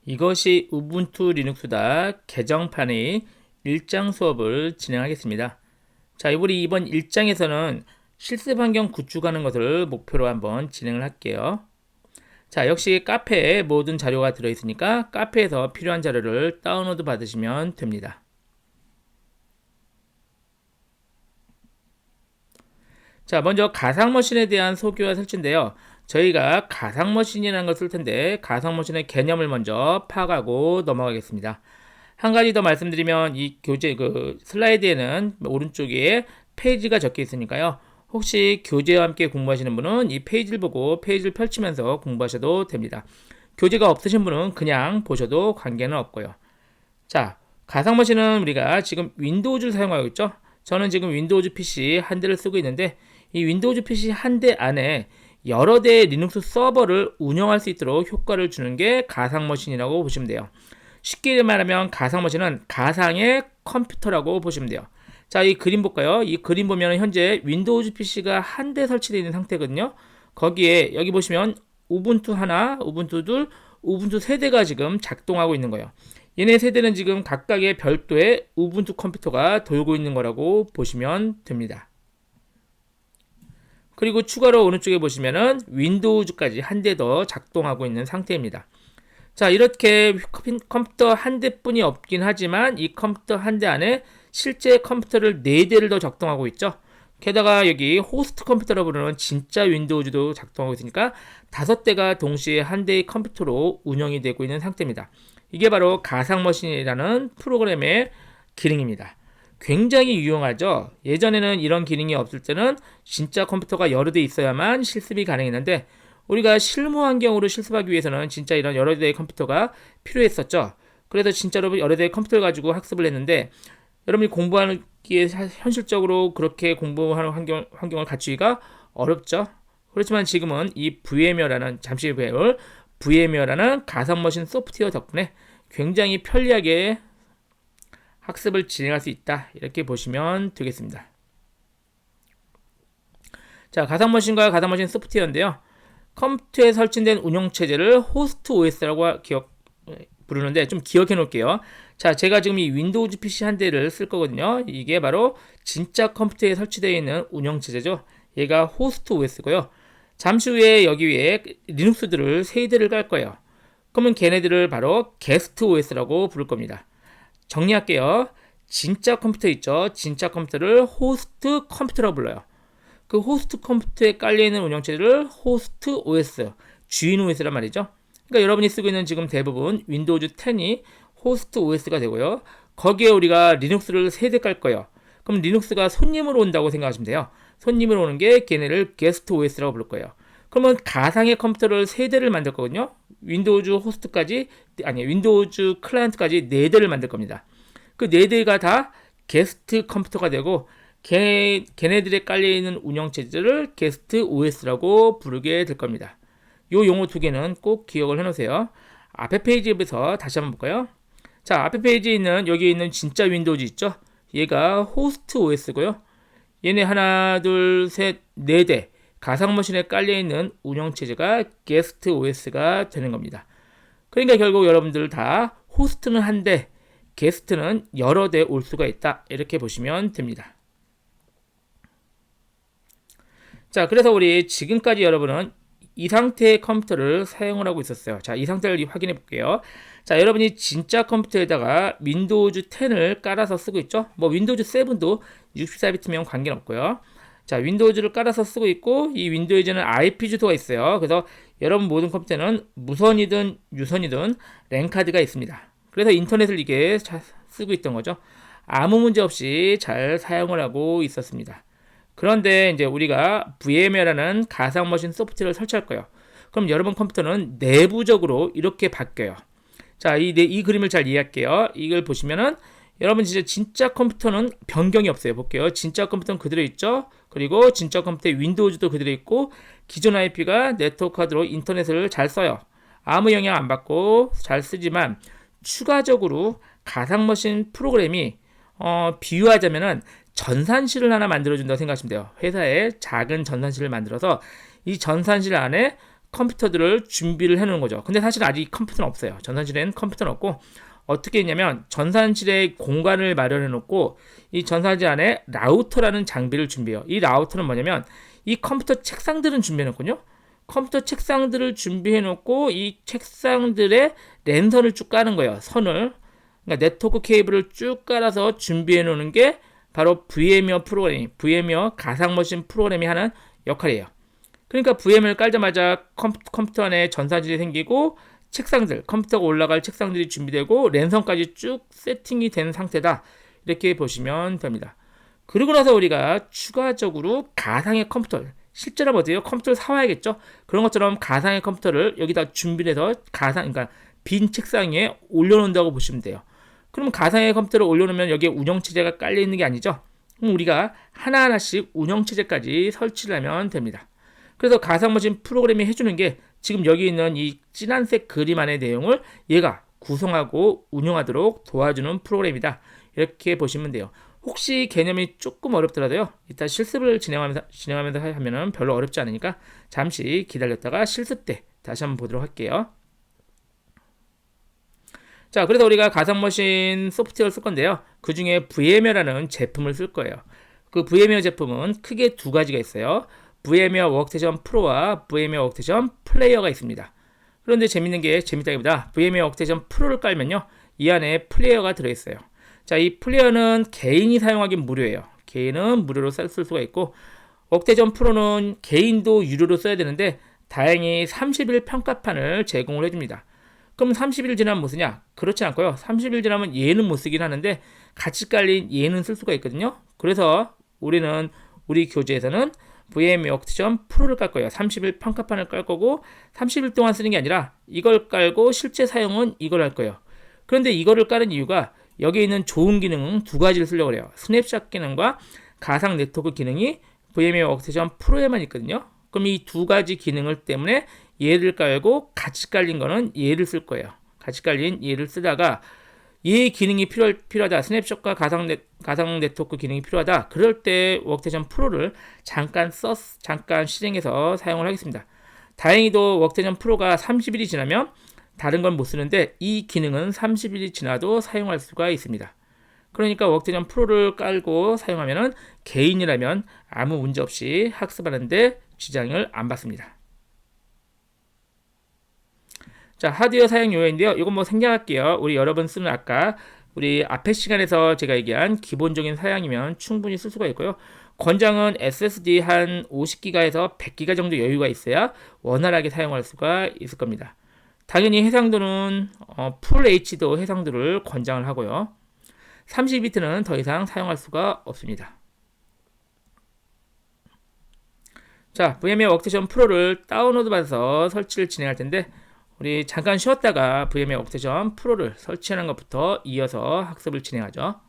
이것이 우분투 리눅스다 개정판의 1장 수업을 진행하겠습니다. 자, 우리 이번 1장에서는 실습 환경 구축하는 것을 목표로 한번 진행을 할게요. 자, 역시 카페에 모든 자료가 들어있으니까 카페에서 필요한 자료를 다운로드 받으시면 됩니다. 자, 먼저 가상머신에 대한 소개와 설치인데요. 저희가 가상머신이라는 걸 쓸 텐데 가상머신의 개념을 먼저 파악하고 넘어가겠습니다. 한 가지 더 말씀드리면 이 교재 슬라이드에는 오른쪽에 페이지가 적혀 있으니까요. 혹시 교재와 함께 공부하시는 분은 이 페이지를 보고 페이지를 펼치면서 공부하셔도 됩니다. 교재가 없으신 분은 그냥 보셔도 관계는 없고요. 자, 가상머신은 우리가 지금 윈도우즈를 사용하고 있죠. 저는 지금 윈도우즈 PC 한 대를 쓰고 있는데 이 윈도우즈 PC 한 대 안에 여러 대의 리눅스 서버를 운영할 수 있도록 효과를 주는 게 가상머신이라고 보시면 돼요. 쉽게 말하면 가상머신은 가상의 컴퓨터라고 보시면 돼요. 자, 이 그림 볼까요? 이 그림 보면 현재 윈도우즈 PC가 한 대 설치되어 있는 상태거든요. 거기에 여기 보시면 우분투 하나, 우분투 둘, 우분투 세 대가 지금 작동하고 있는 거예요. 얘네 세대는 지금 각각의 별도의 우분투 컴퓨터가 돌고 있는 거라고 보시면 됩니다. 그리고 추가로 오른쪽에 보시면은 윈도우즈까지 한 대 더 작동하고 있는 상태입니다. 자, 이렇게 컴퓨터 한 대뿐이 없긴 하지만 이 컴퓨터 한 대 안에 실제 컴퓨터를 4대를 더 작동하고 있죠. 게다가 여기 호스트 컴퓨터라고 부르는 진짜 윈도우즈도 작동하고 있으니까 5대가 동시에 한 대의 컴퓨터로 운영이 되고 있는 상태입니다. 이게 바로 가상머신이라는 프로그램의 기능입니다. 굉장히 유용하죠. 예전에는 이런 기능이 없을 때는 진짜 컴퓨터가 여러 대 있어야만 실습이 가능했는데 우리가 실무 환경으로 실습하기 위해서는 진짜 이런 여러 대의 컴퓨터가 필요했었죠. 그래서 진짜로 여러 대의 컴퓨터를 가지고 학습을 했는데 여러분이 공부하기에 현실적으로 그렇게 공부하는 환경을 갖추기가 어렵죠. 그렇지만 지금은 이 VMware라는 잠시 배울 VMware라는 가상머신 소프트웨어 덕분에 굉장히 편리하게 학습을 진행할 수 있다. 이렇게 보시면 되겠습니다. 자, 가상머신과 가상머신 소프트웨어인데요. 컴퓨터에 설치된 운영체제를 호스트 OS라고 부르는데 좀 기억해 놓을게요. 자, 제가 지금 이 윈도우즈 PC 한 대를 쓸 거거든요. 이게 바로 진짜 컴퓨터에 설치되어 있는 운영체제죠. 얘가 호스트 OS고요. 잠시 후에 여기 위에 리눅스들을 3대를 깔 거예요. 그러면 걔네들을 바로 게스트 OS라고 부를 겁니다. 정리할게요. 진짜 컴퓨터 있죠. 진짜 컴퓨터를 호스트 컴퓨터라고 불러요. 그 호스트 컴퓨터에 깔려있는 운영체제를 호스트 OS, 주인 OS란 말이죠. 그러니까 여러분이 쓰고 있는 지금 대부분 윈도우즈 10이 호스트 OS가 되고요. 거기에 우리가 리눅스를 3대 깔 거예요. 그럼 리눅스가 손님으로 온다고 생각하시면 돼요. 손님으로 오는 게 걔네를 게스트 OS라고 부를 거예요. 그러면 가상의 컴퓨터를 3대를 만들 거거든요. 윈도우즈 호스트까지, 아니 윈도우즈 클라이언트까지 4대를 만들 겁니다. 그 4대가 다 게스트 컴퓨터가 되고 걔네들에 깔려있는 운영체제를 게스트 OS라고 부르게 될 겁니다. 요 용어 2개는 꼭 기억을 해놓으세요. 앞에 페이지에서 다시 한번 볼까요? 자, 앞에 페이지에 있는 여기 있는 진짜 윈도우즈 있죠? 얘가 호스트 OS고요. 얘네 하나, 둘, 셋, 4대 가상머신에 깔려있는 운영체제가 게스트 OS가 되는 겁니다. 그러니까 결국 여러분들 다 호스트는 한 대, 게스트는 여러 대 올 수가 있다. 이렇게 보시면 됩니다. 자, 그래서 우리 지금까지 여러분은 이 상태의 컴퓨터를 사용을 하고 있었어요. 자, 이 상태를 확인해 볼게요. 자, 여러분이 진짜 컴퓨터에다가 윈도우즈 10을 깔아서 쓰고 있죠? 뭐 윈도우즈 7도 64비트면 관계는 없고요. 자, 윈도우즈를 깔아서 쓰고 있고 이 윈도우즈는 IP 주소가 있어요. 그래서 여러분 모든 컴퓨터는 무선이든 유선이든 랜카드가 있습니다. 그래서 인터넷을 이게 쓰고 있던 거죠. 아무 문제 없이 잘 사용을 하고 있었습니다. 그런데 이제 우리가 VMware라는 가상머신 소프트웨어를 설치할 거예요. 그럼 여러분 컴퓨터는 내부적으로 이렇게 바뀌어요. 자, 이 그림을 잘 이해할게요. 이걸 보시면은 여러분 진짜 컴퓨터는 변경이 없어요. 볼게요. 진짜 컴퓨터는 그대로 있죠. 그리고 진짜 컴퓨터의 윈도우즈도 그대로 있고 기존 IP가 네트워크 카드로 인터넷을 잘 써요. 아무 영향 안 받고 잘 쓰지만 추가적으로 가상머신 프로그램이 비유하자면은 전산실을 하나 만들어준다고 생각하시면 돼요. 회사에 작은 전산실을 만들어서 이 전산실 안에 컴퓨터들을 준비를 해놓은 거죠. 근데 사실 아직 컴퓨터는 없어요. 전산실에는 컴퓨터는 없고 어떻게 했냐면 전산실에 공간을 마련해 놓고 이 전산실 안에 라우터라는 장비를 준비해요. 이 라우터는 뭐냐면 이 컴퓨터 책상들은 준비해 놓거든요. 컴퓨터 책상들을 준비해 놓고 이 책상들에 랜선을 쭉 까는 거예요. 선을. 그러니까 네트워크 케이블을 쭉 깔아서 준비해 놓는 게 바로 VMware 프로그램, VMware 가상머신 프로그램이 하는 역할이에요. 그러니까 VM을 깔자마자 컴퓨터 안에 전산실이 생기고 책상들, 컴퓨터가 올라갈 책상들이 준비되고 랜선까지 쭉 세팅이 된 상태다. 이렇게 보시면 됩니다. 그리고 나서 우리가 추가적으로 가상의 컴퓨터, 실제로 어때요? 컴퓨터를 사와야겠죠? 그런 것처럼 가상의 컴퓨터를 여기다 준비해서 그러니까 빈 책상 위에 올려놓는다고 보시면 돼요. 그럼 가상의 컴퓨터를 올려놓으면 여기에 운영체제가 깔려있는 게 아니죠? 그럼 우리가 하나하나씩 운영체제까지 설치를 하면 됩니다. 그래서 가상머신 프로그램이 해주는 게 지금 여기 있는 이 진한색 그림 안의 내용을 얘가 구성하고 운영하도록 도와주는 프로그램이다. 이렇게 보시면 돼요. 혹시 개념이 조금 어렵더라도요. 이따 실습을 진행하면서 하면은 별로 어렵지 않으니까 잠시 기다렸다가 실습 때 다시 한번 보도록 할게요. 자, 그래서 우리가 가상머신 소프트웨어를 쓸 건데요. 그 중에 VMware라는 제품을 쓸 거예요. 그 VMware 제품은 크게 두 가지가 있어요. VMware 워크스테이션 프로와 VMware 워크스테이션 플레이어가 있습니다. 그런데 재밌다기보다 VMware 워크스테이션 프로를 깔면요. 이 안에 플레이어가 들어있어요. 자, 이 플레이어는 개인이 사용하기는 무료예요. 개인은 무료로 쓸 수가 있고 워크스테이션 프로는 개인도 유료로 써야 되는데 다행히 30일 평가판을 제공을 해줍니다. 그럼 30일 지나면 못 쓰냐? 그렇지 않고요. 30일 지나면 얘는 못 쓰긴 하는데 같이 깔린 얘는 쓸 수가 있거든요. 그래서 우리 교재에서는 VMware 워크스테이션 프로를 깔 거예요. 30일 평가판을 깔 거고 30일 동안 쓰는 게 아니라 이걸 깔고 실제 사용은 이걸 할 거예요. 그런데 이거를 깔은 이유가 여기 있는 좋은 기능 두 가지를 쓰려고 해요. 스냅샷 기능과 가상 네트워크 기능이 VMware 워크스테이션 프로에만 있거든요. 그럼 이 두 가지 기능을 때문에 얘를 깔고 같이 깔린 거는 얘를 쓸 거예요. 같이 깔린 얘를 쓰다가 얘 기능이 필요하다. 스냅샷과 가상 네트워크 기능이 필요하다. 그럴 때 워크스테이션 프로를 잠깐 실행해서 사용을 하겠습니다. 다행히도 워크스테이션 프로가 30일이 지나면 다른 건 못 쓰는데 이 기능은 30일이 지나도 사용할 수가 있습니다. 그러니까 워크스테이션 프로를 깔고 사용하면은 개인이라면 아무 문제 없이 학습하는데 지장을 안 받습니다. 자, 하드웨어 사용 요령인데요. 이건 뭐 생략할게요. 우리 여러분 쓰는 아까 우리 앞에 시간에서 제가 얘기한 기본적인 사양이면 충분히 쓸 수가 있고요. 권장은 SSD 한 50기가에서 100기가 정도 여유가 있어야 원활하게 사용할 수가 있을 겁니다. 당연히 해상도는 풀 HD도 해상도를 권장을 하고요. 30비트는 더 이상 사용할 수가 없습니다. 자, VMware 워크스테이션 프로를 다운로드 받아서 설치를 진행할 텐데 우리 잠깐 쉬었다가 VMware 워크스테이션 프로를 설치하는 것부터 이어서 학습을 진행하죠.